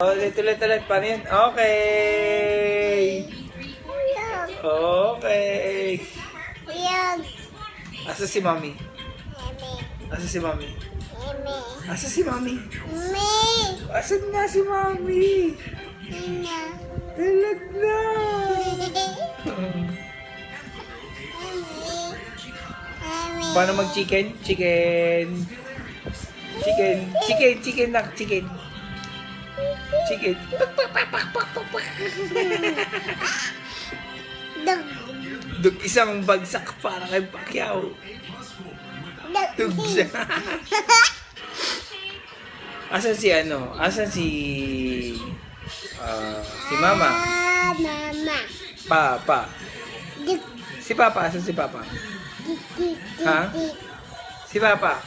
Ulit. Paano yun? Okay. Okay. Asa si Mami? Asa si Mami? Asa si Mami? Asan na si Mami? Dalag na. Paano mag-chicken? Chicken na. Chicken. Dug isang bagsak para kay Pacquiao. Dug siya. Asan si ano? Asan si Mama? Papa. Si Papa, asan si Papa? Ha? Si Papa.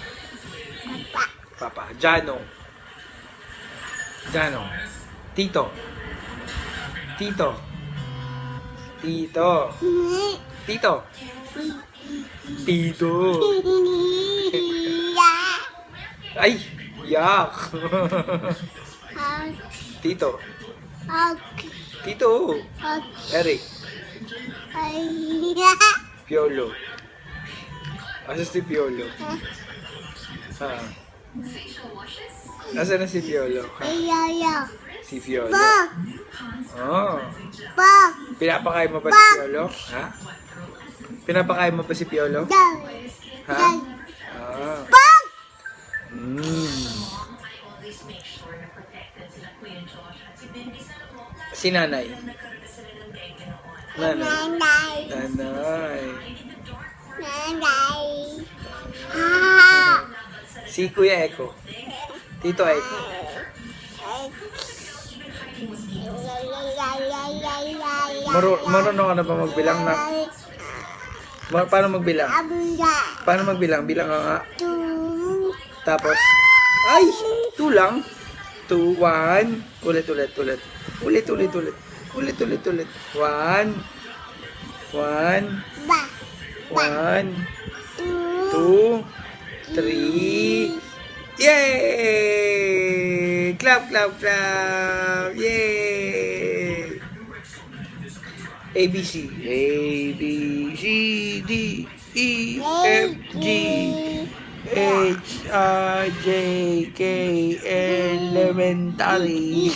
Papa. Jano. Tito. Ay, yak. Tito. Eric. Piolo. Asa si Piolo? Ha? Asa na si Piolo? Ha? Si Piolo. Oh. Pinapakain mo pa si Piolo? Ha? Pinapakain mo pa si Piolo? Ha? Ah. Si Nanay. Si Kuya Eko. Tito Eko. Marunong ka na ba magbilang na? Paano magbilang? Bilang ka nga. Tapos, ay! 2 lang. 2, 1. Ulit. 1. 2, 3. Yay! Clap! Yay! ABC. A, B, C, D, E, F, G, H, I, J, K, Elementary.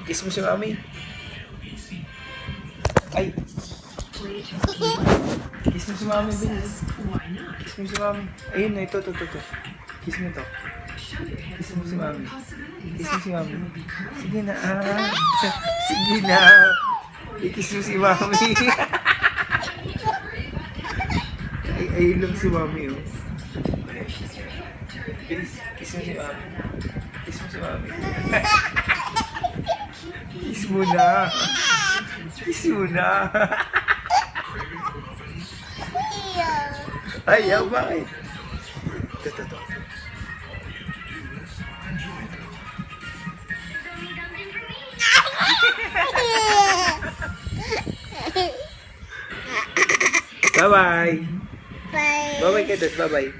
Kiss mo si Mami. Ay! Kiss mo si Mami, bilis. Kiss mo si Mami. Ayun na, ito. Kiss mo to. Kiss mo si Mami. Sige na, Sige na. I-kiss mo si Mami. Ayun lang si Mami, oh. Bilis, kiss mo si Mami. Kiss mo na. Ay, bakit? Ito. Bye-bye. Bye-bye, Ketot. Bye-bye.